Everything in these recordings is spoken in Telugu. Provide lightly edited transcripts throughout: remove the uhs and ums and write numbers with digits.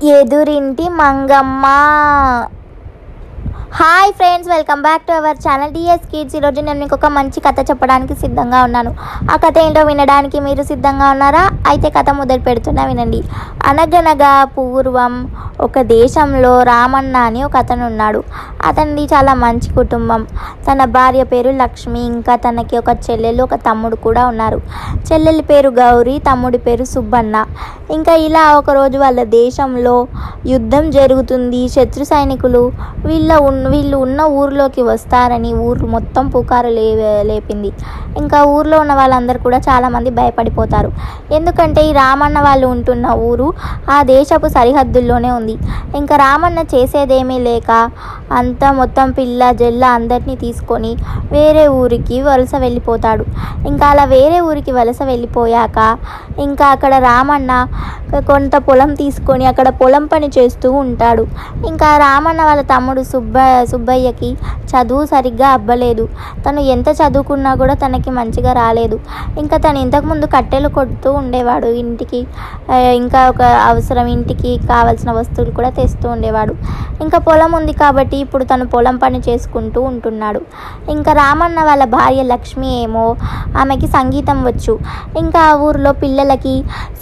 ఎదురింటి Mangamma. Hi friends, welcome back to our channel DS kids. ఈరోజు నేను మీకు ఒక మంచి కథ చెప్పడానికి సిద్ధంగా ఉన్నాను. ఆ కథ ఏంటో వినడానికి మీరు సిద్ధంగా ఉన్నారా? అయితే కథ మొదలు పెడుతున్నా, వినండి. అనగనగా పూర్వం ఒక దేశంలో రామన్న అని ఒక అతను ఉన్నాడు. అతనిది చాలా మంచి కుటుంబం. తన భార్య పేరు లక్ష్మి, ఇంకా తనకి ఒక చెల్లెలు ఒక తమ్ముడు కూడా ఉన్నారు. చెల్లెలి పేరు గౌరీ, తమ్ముడి పేరు సుబ్బన్న. ఇంకా ఇలా ఒకరోజు వాళ్ళ దేశంలో యుద్ధం జరుగుతుంది. శత్రు సైనికులు వీళ్ళు ఉన్న ఊరిలోకి వస్తారని ఊరు మొత్తం పుకారు లేపింది. ఇంకా ఊర్లో ఉన్న వాళ్ళందరూ కూడా చాలామంది భయపడిపోతారు. ఎందుకంటే ఈ రామన్న వాళ్ళు ఉంటున్న ఊరు ఆ దేశపు సరిహద్దుల్లోనే ఉంది. ఇంకా రామన్న చేసేదేమీ లేక అంతా మొత్తం పిల్ల జల్ల అందరినీ తీసుకొని వేరే ఊరికి వలస వెళ్ళిపోతాడు. ఇంకా అలా వేరే ఊరికి వలస వెళ్ళిపోయాక ఇంకా అక్కడ రామన్న కొంత పొలం తీసుకొని అక్కడ పొలం పని చేస్తూ ఉంటాడు. ఇంకా రామన్న వాళ్ళ తమ్ముడు సుబ్బయ్యకి చదువు సరిగ్గా అవ్వలేదు. తను ఎంత చదువుకున్నా కూడా తనకి మంచిగా రాలేదు. ఇంకా తను ఇంతకుముందు కట్టెలు కొడుతూ ఉండేవాడు ఇంటికి. ఇంకా ఒక అవసరం ఇంటికి కావాల్సిన వస్తువులు కూడా తెస్తూ ఉండేవాడు. ఇంకా పొలం ఉంది కాబట్టి ఇప్పుడు తను పొలం పని చేసుకుంటూ ఉంటున్నాడు. ఇంకా రామన్న వాళ్ళ భార్య లక్ష్మి ఏమో ఆమెకి సంగీతం వచ్చు. ఇంకా ఆ ఊరిలో పిల్లలకి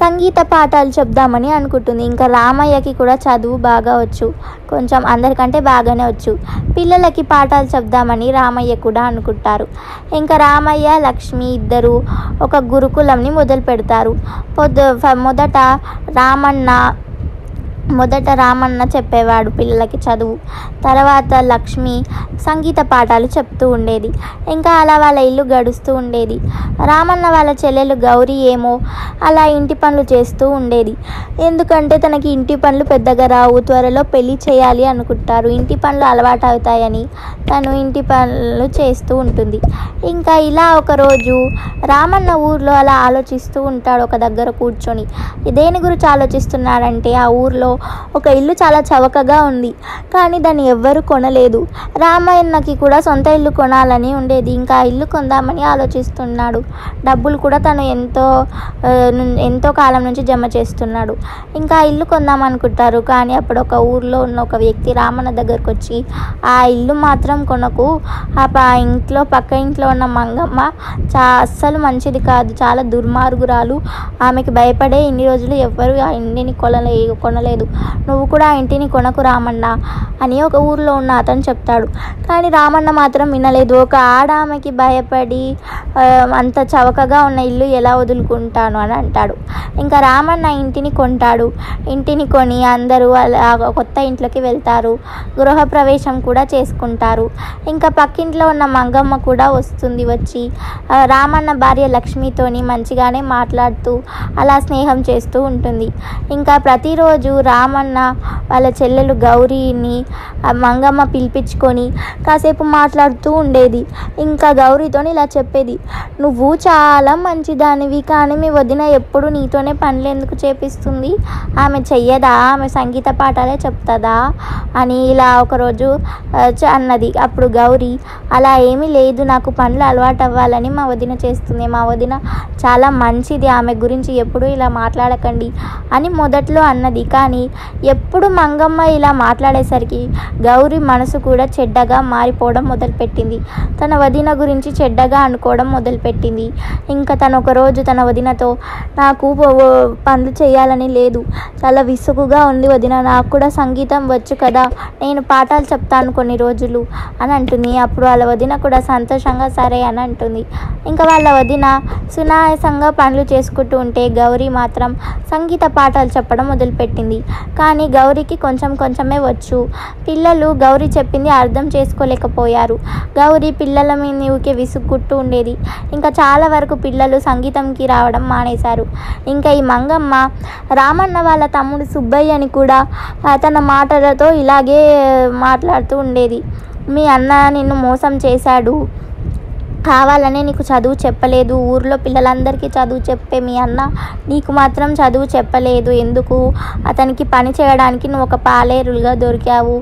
సంగీత పాఠాలు చెప్దామని అనుకుంటుంది. ఇంకా రామయ్యకి కూడా చదువు బాగా వచ్చు, కొంచెం అందరికంటే బాగానే వచ్చు. పిల్లలకి పాఠాలు చెప్దామని రామయ్య కూడా అనుకుంటారు. ఇంకా రామయ్య లక్ష్మి ఇద్దరు ఒక గురుకులంని మొదలు పెడతారు. మొదట రామన్న చెప్పేవాడు పిల్లలకి చదువు. తర్వాత లక్ష్మి సంగీత పాఠాలు చెప్తూ ఉండేది. ఇంకా అలా వాళ్ళ ఇల్లు గడుస్తూ ఉండేది. రామన్న వాళ్ళ చెల్లెలు గౌరీ ఏమో అలా ఇంటి పనులు చేస్తూ ఉండేది. ఎందుకంటే తనకి ఇంటి పనులు పెద్దగా రావు, త్వరలో పెళ్లి చేయాలి అనుకుంటారు. ఇంటి పనులు అలవాటు అవుతాయని తను ఇంటి పనులు చేస్తూ ఉంటుంది. ఇంకా ఇలా ఒకరోజు రామన్న ఊర్లో అలా ఆలోచిస్తూ ఉంటాడు ఒక దగ్గర కూర్చొని. దేని గురించి ఆలోచిస్తున్నాడంటే ఆ ఊర్లో ఒక ఇల్లు చాలా చవకగా ఉంది, కానీ దాన్ని ఎవ్వరూ కొనలేదు. రామయ్యకి కూడా సొంత ఇల్లు కొనాలని ఉండేది. ఇంకా ఇల్లు కొందామని ఆలోచిస్తున్నాడు. డబ్బులు కూడా తను ఎంతో కాలం నుంచి జమ చేస్తున్నాడు. ఇంకా ఇల్లు కొందామనుకుంటారు. కానీ అప్పుడు ఒక ఊర్లో ఉన్న ఒక వ్యక్తి రామన్న దగ్గరకు వచ్చి, ఆ ఇల్లు మాత్రం కొనకు, ఆ ఇంట్లో పక్క ఇంట్లో ఉన్న మంగమ్మ అస్సలు మంచిది కాదు, చాలా దుర్మార్గురాలు, ఆమెకి భయపడే ఇన్ని రోజులు ఎవ్వరూ ఆ ఇంటిని కొనలేదు, నువ్వు కూడా ఆ ఇంటిని కొనకు రామన్న అని ఒక ఊరిలో ఉన్న అతను చెప్తాడు. కానీ రామన్న మాత్రం వినలేదు. ఒక ఆమెకి భయపడి అంత చవకగా ఉన్న ఇల్లు ఎలా వదులుకుంటాను అని అంటాడు. ఇంకా రామన్న ఇంటిని కొంటాడు. ఇంటిని కొని అందరూ కొత్త ఇంట్లోకి వెళ్తారు. గృహప్రవేశం కూడా చేసుకుంటారు. ఇంకా పక్కింట్లో ఉన్న మంగమ్మ కూడా వచ్చి రామన్న భార్య లక్ష్మితోని మంచిగానే మాట్లాడుతూ అలా స్నేహం చేస్తూ ఉంటుంది. ఇంకా ప్రతిరోజు రామన్న వాళ్ళ చెల్లెలు గౌరీని మంగమ్మ పిలిపించుకొని కాసేపు మాట్లాడుతూ ఉండేది. ఇంకా గౌరీతోని ఇలా చెప్పేది, నువ్వు చాలా మంచిదానివి, కానీ మీ వదిన ఎప్పుడు నీతోనే పనులు ఎందుకు చేపిస్తుంది? ఆమె చెయ్యదా? ఆమె సంగీత పాఠాలే చెప్తుందా అని ఇలా ఒకరోజు అన్నది. అప్పుడు గౌరీ, అలా ఏమీ లేదు, నాకు పనులు అలవాటు అవ్వాలని మా వదిన చేస్తుంది, మా వదిన చాలా మంచిది, ఆమె గురించి ఎప్పుడూ ఇలా మాట్లాడకండి అని మొదట్లో అన్నది. కానీ ఎప్పుడు మంగమ్మ ఇలా మాట్లాడేసరికి గౌరీ మనసు కూడా చెడ్డగా మారిపోవడం మొదలుపెట్టింది. తన వదిన గురించి చెడ్డగా అనుకోవడం మొదలుపెట్టింది. ఇంకా తను ఒకరోజు తన వదినతో, నాకు పనులు చేయాలని లేదు, చాలా విసుగుగా ఉంది వదిన, నాకు కూడా సంగీతం వచ్చు కదా, నేను పాఠాలు చెప్తాను కొన్ని రోజులు అని అంటుంది. అప్పుడు వాళ్ళ వదిన కూడా సంతోషంగా సరే అని అంటుంది. ఇంకా వాళ్ళ వదిన సునాయాసంగా పనులు చేసుకుంటూ ఉంటే గౌరీ మాత్రం సంగీత పాఠాలు చెప్పడం మొదలుపెట్టింది. కానీ గౌరీకి కొంచెమే వచ్చు. పిల్లలు గౌరీ చెప్పింది అర్థం చేసుకోలేకపోయారు. గౌరీ పిల్లల మీద ఊరికే విసుక్కుంటూ ఉండేది. ఇంకా చాలా వరకు పిల్లలు సంగీతంకి రావడం మానేశారు. ఇంకా ఈ మంగమ్మ రామన్న వాళ్ళ తమ్ముడు సుబ్బయ్యని కూడా తన మాటలతో ఇలాగే మాట్లాడుతూ ఉండేది. మీ అన్న నిన్ను మోసం చేశాడు, కావాలనే నీకు చదువు చెప్పలేదు, ఊర్లో పిల్లలందరికీ చదువు చెప్పే మీ అన్న నీకు మాత్రం చదువు చెప్పలేదు ఎందుకు? అతనికి పని చేయడానికి నువ్వు ఒక పాలేరుగా దొరికావు,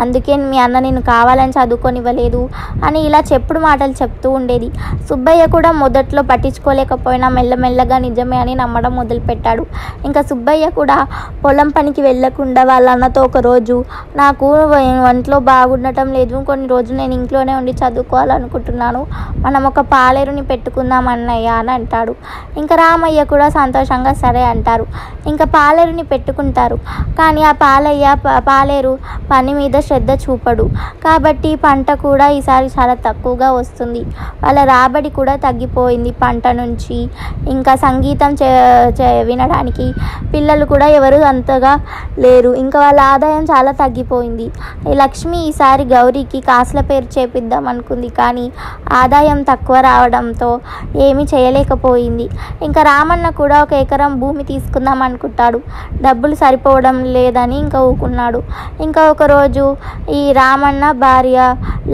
అందుకే మీ అన్న నేను కావాలని చదువుకొనివ్వలేదు అని ఇలా చెప్పుడు మాటలు చెప్తూ ఉండేది. సుబ్బయ్య కూడా మొదట్లో పట్టించుకోలేకపోయినా మెల్లమెల్లగా నిజమే అని నమ్మడం మొదలుపెట్టాడు. ఇంకా సుబ్బయ్య కూడా పొలం పనికి వెళ్ళకుండా వాళ్ళ అన్నతో ఒకరోజు నాకు ఒంట్లో బాగుండటం లేదు, కొన్ని రోజులు నేను ఇంట్లోనే ఉండి చదువుకోవాలనుకుంటున్నాను, మనం ఒక పాలేరుని పెట్టుకుందాం అన్నయ్య అని అంటాడు. ఇంకా రామయ్య కూడా సంతోషంగా సరే అంటారు. ఇంకా పాలేరుని పెట్టుకుంటారు. కానీ ఆ పాలేరు పని మీద శ్రద్ధ చూపడు కాబట్టి పంట కూడా ఈసారి చాలా తక్కువగా వస్తుంది. వాళ్ళ రాబడి కూడా తగ్గిపోయింది పంట నుంచి. ఇంకా సంగీతం వినడానికి పిల్లలు కూడా ఎవరు అంతగా లేరు. ఇంకా వాళ్ళ ఆదాయం చాలా తగ్గిపోయింది. లక్ష్మి ఈసారి గౌరీకి కాసుల పేరు చేపిద్దాం అనుకుంది కానీ ఆదాయం తక్కువ రావడంతో ఏమీ చేయలేకపోయింది. ఇంకా రామన్న కూడా 1 ఎకరం భూమి తీసుకుందాం అనుకుంటాడు. డబ్బులు సరిపోవడం లేదని ఇంకా ఊకున్నాడు. ఇంకా ఒకరోజు ఈ రామన్న భార్య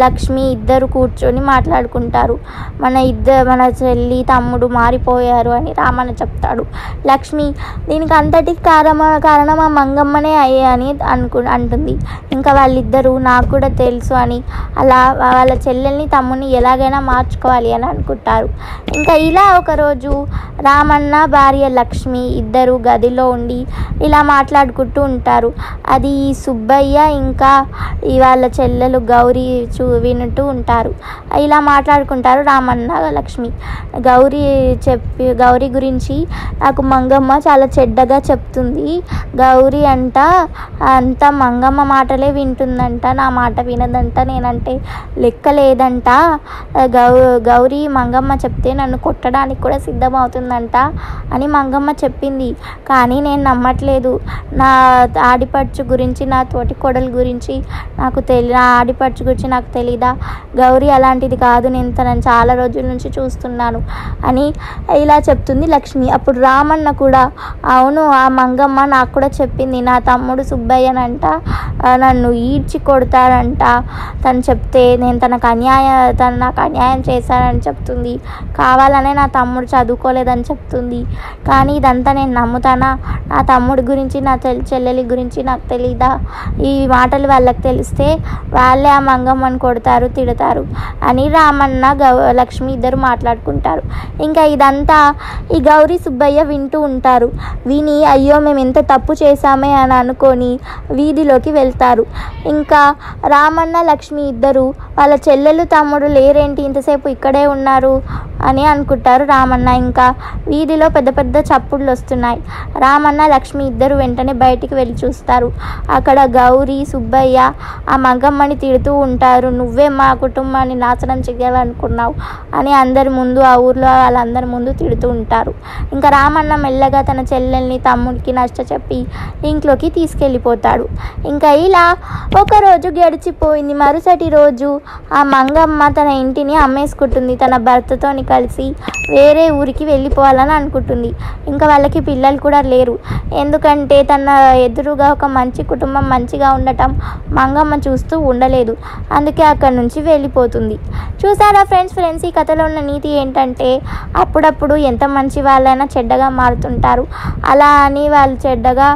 లక్ష్మి ఇద్దరు కూర్చొని మాట్లాడుకుంటారు. మన చెల్లి తమ్ముడు మారిపోయారు అని రామన్న చెప్తాడు. లక్ష్మి దీనికి అంతటికి కారణం ఆ మంగమ్మనే అని అంటుంది. ఇంకా వాళ్ళిద్దరూ నాకు కూడా తెలుసు అని అలా వాళ్ళ చెల్లెల్ని తమ్ముడిని ఎలాగైనా మార్చుకోవాలి అని అనుకుంటారు. ఇంకా ఇలా ఒకరోజు రామన్న భార్య లక్ష్మి ఇద్దరు గదిలో ఉండి ఇలా మాట్లాడుకుంటూ ఉంటారు. అది సుబ్బయ్య ఇంకా వాళ్ళ చెల్లెలు గౌరీ వింటూ ఉంటారు. ఇలా మాట్లాడుకుంటారు రామన్న లక్ష్మి. గౌరీ గురించి నాకు మంగమ్మ చాలా చెడ్డగా చెప్తుంది, గౌరీ అంత మంగమ్మ మాటలే వింటుందంట, నా మాట వినదంట, నేనంటే లెక్క లేదంట, గౌరీ మంగమ్మ చెప్తే నన్ను కొట్టడానికి కూడా సిద్ధమవుతుందంట అని మంగమ్మ చెప్పింది. కానీ నేను నమ్మట్లేదు. నా ఆడిపడుచు గురించి, నా తోటి కోడల గురించి నా ఆడిపడుచు గురించి నాకు తెలీదా? గౌరీ అలాంటిది కాదు, నేను తనని చాలా రోజుల నుంచి చూస్తున్నాను అని ఇలా చెప్తుంది లక్ష్మి. అప్పుడు రామన్న కూడా అవును, ఆ మంగమ్మ నాకు కూడా చెప్పింది, నా తమ్ముడు సుబ్బయ్యనంట నన్ను ఈడ్చి కొడతాడంట, తను చెప్తే నేను తను నాకు అన్యాయం చేశానని చెప్తుంది, కావాలనే నా తమ్ముడు చదువుకోలేదని చెప్తుంది. కానీ ఇదంతా నేను నమ్ముతానా? నా తమ్ముడి గురించి, నా చెల్లెలి గురించి నాకు తెలీదా? ఈ మాటలు వాళ్ళకి తెలిస్తే వాళ్ళే ఆ మంగమ్మని కొడతారు, తిడతారు అని రామన్న లక్ష్మి ఇద్దరు మాట్లాడుకుంటారు. ఇంకా ఇదంతా ఈ గౌరీ సుబ్బయ్య వింటూ ఉంటారు. విని అయ్యో మేము ఎంత తప్పు చేశామే అని అనుకొని వీధిలోకి వెళ్తారు. ఇంకా రామన్న లక్ష్మి ఇద్దరు వాళ్ళ చెల్లెలు తమ్ముడు లేరేంటి, ఇంతసేపు ఇక్కడే ఉన్నారు అని అనుకుంటారు రామన్న. ఇంకా వీధిలో పెద్ద పెద్ద చప్పుళ్ళు వస్తున్నాయి. రామన్న లక్ష్మి ఇద్దరు వెంటనే బయటికి వెళ్ళి చూస్తారు. అక్కడ గౌరీ సుబ్బయ్య ఆ మంగమ్మని తిడుతూ ఉంటారు, నువ్వే మా కుటుంబాన్ని నాశనం చేయాలనుకున్నావు అని అందరి ముందు, ఆ ఊర్లో వాళ్ళందరి ముందు తిడుతూ ఉంటారు. ఇంకా రామన్న మెల్లగా తన చెల్లెల్ని తమ్ముడికి నచ్చ చెప్పి ఇంట్లోకి తీసుకెళ్ళిపోతాడు. ఇంకా ఇలా ఒకరోజు గడిచిపోయింది. మరుసటి రోజు ఆ మంగమ్మ తన ఇంటిని అమ్మేసుకుంటుంది. తన భర్తతోని కలిసి వేరే ఊరికి వెళ్ళిపోవాలని అనుకుంటుంది. ఇంకా వాళ్ళకి పిల్లలు కూడా లేరు. ఎందుకంటే తన ఎదురుగా ఒక మంచి కుటుంబం మంచిగా ఉండటం మంగమ్మ చూస్తూ ఉండలేదు. అందుకే అక్కడి నుంచి వెళ్ళిపోతుంది. చూసారా ఫ్రెండ్స్, ఈ కథలో ఉన్న నీతి ఏంటంటే అప్పుడప్పుడు ఎంత మంచి వాళ్ళైనా చెడ్డగా మారుతుంటారు. అలా అని వాళ్ళు చెడ్డగా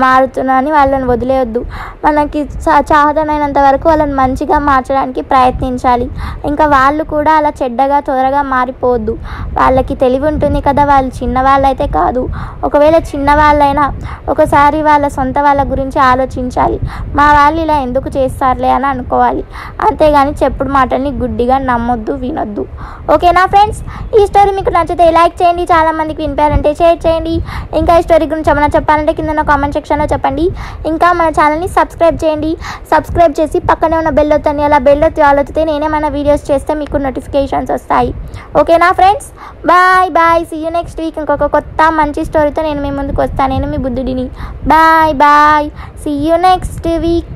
మారుతున్నారని వాళ్ళని వదిలేయొద్దు. మనకి చాతనైనంత వరకు వాళ్ళని మంచిగా మార్చడానికి ప్రయత్నించాలి. ఇంకా వాళ్ళు కూడా అలా చెడ్డగా త్వరగా మారిపోవద్దు. వాళ్ళకి తెలివి ఉంటుంది కదా, వాళ్ళు చిన్నవాళ్ళు అయితే కాదు. ఒకవేళ చిన్నవాళ్ళైనా ఒకసారి వాళ్ళ సొంత వాళ్ళ గురించి ఆలోచించాలి. మా వాళ్ళు ఇలా ఎందుకు చేస్తారులే అని అనుకోవాలి. అంతేగాని చెప్పుడు మాటల్ని గుడ్డిగా నమ్మొద్దు, వినొద్దు. ఓకేనా ఫ్రెండ్స్? ఈ స్టోరీ మీకు నచ్చితే లైక్ చేయండి, చాలామందికి వినిపారంటే షేర్ చేయండి. ఇంకా ఈ స్టోరీ గురించి ఏమైనా చెప్పాలంటే కింద కామెంట్ సెక్షన్లో చెప్పండి. ఇంకా మన ఛానల్ని సబ్స్క్రైబ్ చేయండి. సబ్స్క్రైబ్ చేసి పక్కనే ఉన్న బెల్ ఒత్తండి. అలా బెల్ ఒత్తి ఆలోచితే నేనేమైనా వీడియోస్ చేస్తే మీకు నోటిఫికేషన్స్ వస్తాయి. ఓకేనా friends? Bye bye, see you next week. ఇంకొక కొత్త మంచి స్టోరీతో నేను మీ ముందుకు వస్తాను. నేను మీ బుద్ధుడిని. Bye bye, see you next week.